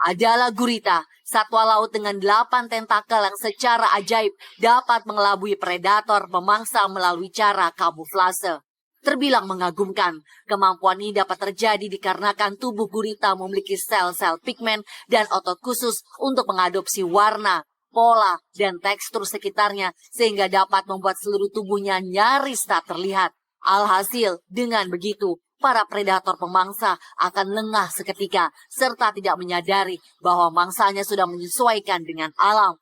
adalah gurita, satwa laut dengan 8 tentakel yang secara ajaib dapat mengelabui predator pemangsa melalui cara kamuflase. Terbilang mengagumkan, kemampuan ini dapat terjadi dikarenakan tubuh gurita memiliki sel-sel pigmen dan otot khusus untuk mengadopsi warna, pola, dan tekstur sekitarnya sehingga dapat membuat seluruh tubuhnya nyaris tak terlihat. Alhasil, dengan begitu, para predator pemangsa akan lengah seketika serta tidak menyadari bahwa mangsanya sudah menyesuaikan dengan alam.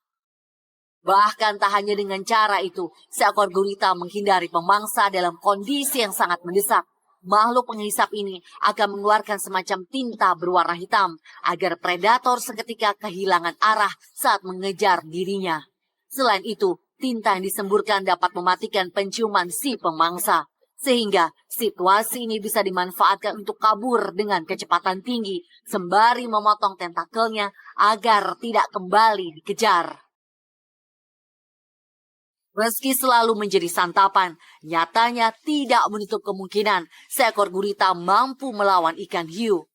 Bahkan tak hanya dengan cara itu, seekor gurita menghindari pemangsa dalam kondisi yang sangat mendesak. Makhluk penghisap ini akan mengeluarkan semacam tinta berwarna hitam agar predator seketika kehilangan arah saat mengejar dirinya. Selain itu, tinta yang disemburkan dapat mematikan penciuman si pemangsa. Sehingga situasi ini bisa dimanfaatkan untuk kabur dengan kecepatan tinggi sembari memotong tentakelnya agar tidak kembali dikejar. Meski selalu menjadi santapan, nyatanya tidak menutup kemungkinan seekor gurita mampu melawan ikan hiu.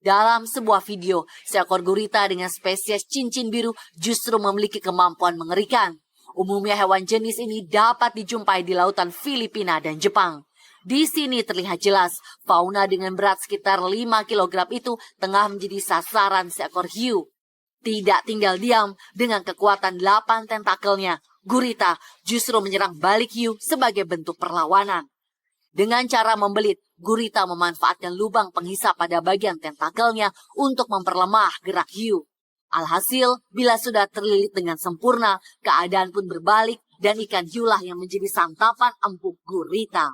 Dalam sebuah video, seekor gurita dengan spesies cincin biru justru memiliki kemampuan mengerikan. Umumnya hewan jenis ini dapat dijumpai di lautan Filipina dan Jepang. Di sini terlihat jelas, fauna dengan berat sekitar 5 kg itu tengah menjadi sasaran seekor hiu. Tidak tinggal diam, dengan kekuatan 8 tentakelnya, gurita justru menyerang balik hiu sebagai bentuk perlawanan. Dengan cara membelit, gurita memanfaatkan lubang penghisap pada bagian tentakelnya untuk memperlemah gerak hiu. Alhasil, bila sudah terlilit dengan sempurna, keadaan pun berbalik dan ikan hiulah yang menjadi santapan empuk gurita.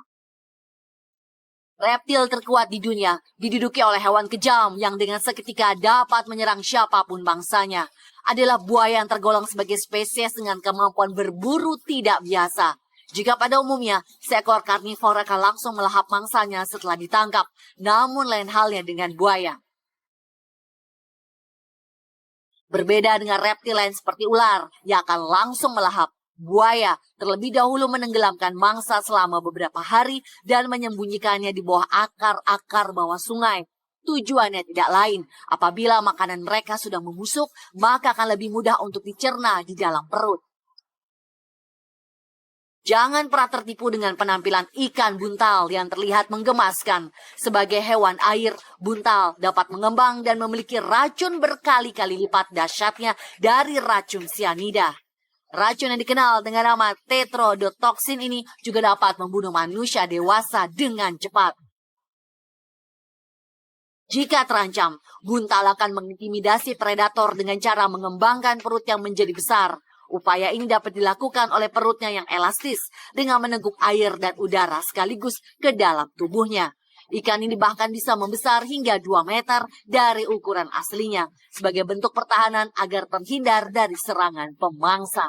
Reptil terkuat di dunia diduduki oleh hewan kejam yang dengan seketika dapat menyerang siapapun bangsanya. Adalah buaya yang tergolong sebagai spesies dengan kemampuan berburu tidak biasa. Jika pada umumnya, seekor karnivor akan langsung melahap mangsanya setelah ditangkap, namun lain halnya dengan buaya. Berbeda dengan reptil lain seperti ular yang akan langsung melahap, buaya terlebih dahulu menenggelamkan mangsa selama beberapa hari dan menyembunyikannya di bawah akar-akar bawah sungai. Tujuannya tidak lain, apabila makanan mereka sudah membusuk, maka akan lebih mudah untuk dicerna di dalam perut. Jangan pernah tertipu dengan penampilan ikan buntal yang terlihat menggemaskan. Sebagai hewan air, buntal dapat mengembang dan memiliki racun berkali-kali lipat dahsyatnya dari racun sianida. Racun yang dikenal dengan nama tetrodotoxin ini juga dapat membunuh manusia dewasa dengan cepat. Jika terancam, buntal akan mengintimidasi predator dengan cara mengembangkan perut yang menjadi besar. Upaya ini dapat dilakukan oleh perutnya yang elastis dengan meneguk air dan udara sekaligus ke dalam tubuhnya. Ikan ini bahkan bisa membesar hingga 2 meter dari ukuran aslinya sebagai bentuk pertahanan agar terhindar dari serangan pemangsa.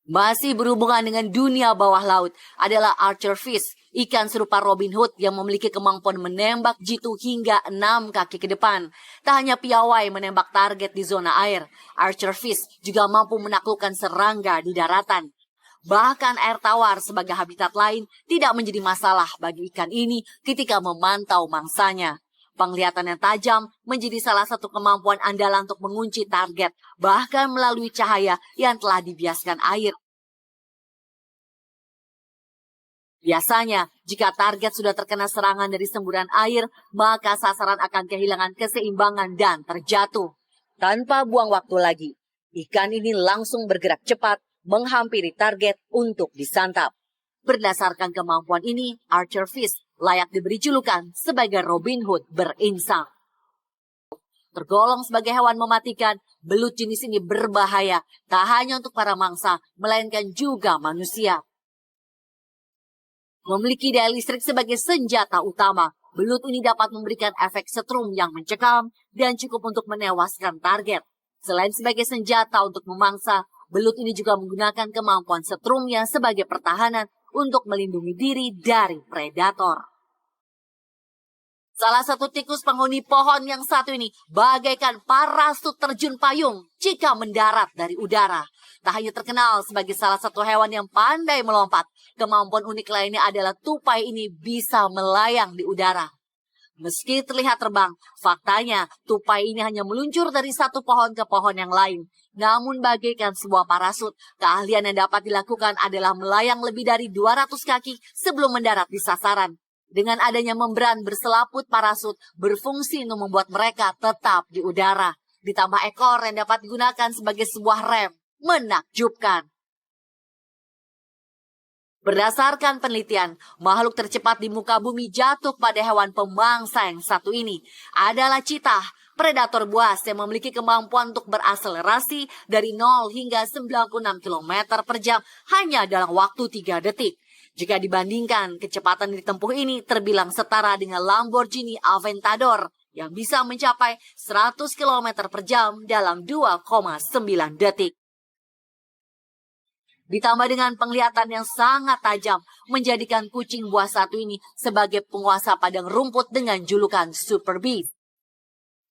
Masih berhubungan dengan dunia bawah laut adalah archer fish, ikan serupa Robin Hood yang memiliki kemampuan menembak jitu hingga 6 kaki ke depan. Tak hanya piawai menembak target di zona air, archer fish juga mampu menaklukkan serangga di daratan. Bahkan air tawar sebagai habitat lain tidak menjadi masalah bagi ikan ini ketika memantau mangsanya. Penglihatan yang tajam menjadi salah satu kemampuan andalan untuk mengunci target, bahkan melalui cahaya yang telah dibiaskan air. Biasanya, jika target sudah terkena serangan dari semburan air, maka sasaran akan kehilangan keseimbangan dan terjatuh. Tanpa buang waktu lagi, ikan ini langsung bergerak cepat menghampiri target untuk disantap. Berdasarkan kemampuan ini, archer fish layak diberi julukan sebagai Robin Hood berinsang. Tergolong sebagai hewan mematikan, belut jenis ini berbahaya tak hanya untuk para mangsa, melainkan juga manusia. Memiliki daya listrik sebagai senjata utama, belut ini dapat memberikan efek setrum yang mencekam dan cukup untuk menewaskan target. Selain sebagai senjata untuk memangsa, belut ini juga menggunakan kemampuan setrumnya sebagai pertahanan untuk melindungi diri dari predator. Salah satu tikus penghuni pohon yang satu ini bagaikan parasut terjun payung jika mendarat dari udara. Tak hanya terkenal sebagai salah satu hewan yang pandai melompat, kemampuan unik lainnya adalah tupai ini bisa melayang di udara. Meski terlihat terbang, faktanya tupai ini hanya meluncur dari satu pohon ke pohon yang lain. Namun bagaikan sebuah parasut, keahlian yang dapat dilakukan adalah melayang lebih dari 200 kaki sebelum mendarat di sasaran. Dengan adanya membran berselaput parasut berfungsi untuk membuat mereka tetap di udara. Ditambah ekor yang dapat digunakan sebagai sebuah rem. Menakjubkan. Berdasarkan penelitian, makhluk tercepat di muka bumi jatuh pada hewan pemangsa yang satu ini adalah citah, predator buas yang memiliki kemampuan untuk berakselerasi dari 0 hingga 96 km per jam hanya dalam waktu 3 detik. Jika dibandingkan, kecepatan yang ditempuh ini terbilang setara dengan Lamborghini Aventador yang bisa mencapai 100 km per jam dalam 2,9 detik. Ditambah dengan penglihatan yang sangat tajam, menjadikan kucing buas satu ini sebagai penguasa padang rumput dengan julukan Super Beast.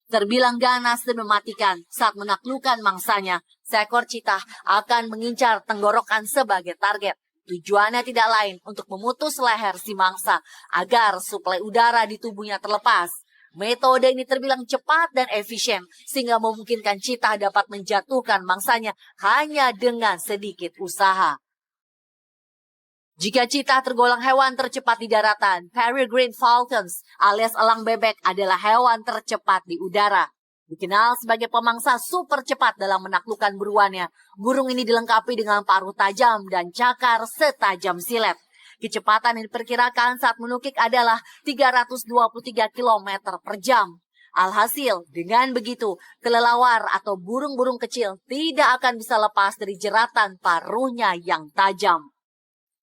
Terbilang ganas dan mematikan saat menaklukkan mangsanya, seekor citah akan mengincar tenggorokan sebagai target. Tujuannya tidak lain untuk memutus leher si mangsa agar suplai udara di tubuhnya terlepas. Metode ini terbilang cepat dan efisien sehingga memungkinkan citah dapat menjatuhkan mangsanya hanya dengan sedikit usaha. Jika citah tergolong hewan tercepat di daratan, peregrine falcons alias elang bebek adalah hewan tercepat di udara. Dikenal sebagai pemangsa super cepat dalam menaklukkan buruannya, burung ini dilengkapi dengan paruh tajam dan cakar setajam silet. Kecepatan yang diperkirakan saat menukik adalah 323 km per jam. Alhasil, dengan begitu, kelelawar atau burung-burung kecil tidak akan bisa lepas dari jeratan paruhnya yang tajam.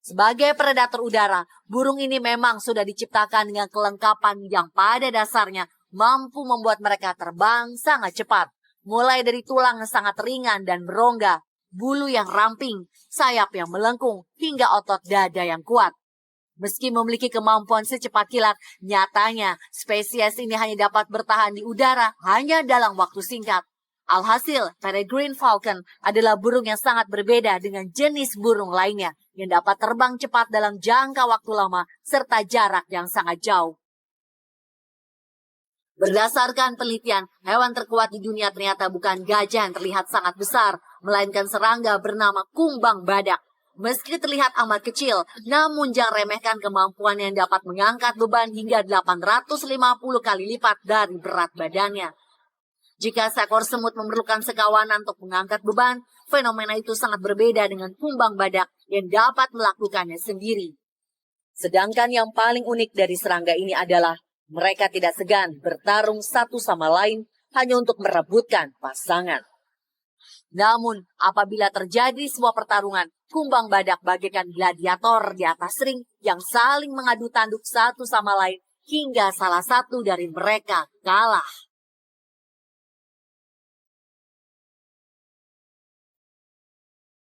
Sebagai predator udara, burung ini memang sudah diciptakan dengan kelengkapan yang pada dasarnya mampu membuat mereka terbang sangat cepat. Mulai dari tulang yang sangat ringan dan berongga, bulu yang ramping, sayap yang melengkung, hingga otot dada yang kuat. Meski memiliki kemampuan secepat kilat, nyatanya spesies ini hanya dapat bertahan di udara hanya dalam waktu singkat. Alhasil, peregrine falcon adalah burung yang sangat berbeda dengan jenis burung lainnya yang dapat terbang cepat dalam jangka waktu lama serta jarak yang sangat jauh. Berdasarkan penelitian, hewan terkuat di dunia ternyata bukan gajah yang terlihat sangat besar, melainkan serangga bernama kumbang badak. Meski terlihat amat kecil, namun jangan remehkan kemampuan yang dapat mengangkat beban hingga 850 kali lipat dari berat badannya. Jika seekor semut memerlukan sekawanan untuk mengangkat beban, fenomena itu sangat berbeda dengan kumbang badak yang dapat melakukannya sendiri. Sedangkan yang paling unik dari serangga ini adalah mereka tidak segan bertarung satu sama lain hanya untuk merebutkan pasangan. Namun, apabila terjadi sebuah pertarungan, kumbang badak bagaikan gladiator di atas ring yang saling mengadu tanduk satu sama lain hingga salah satu dari mereka kalah.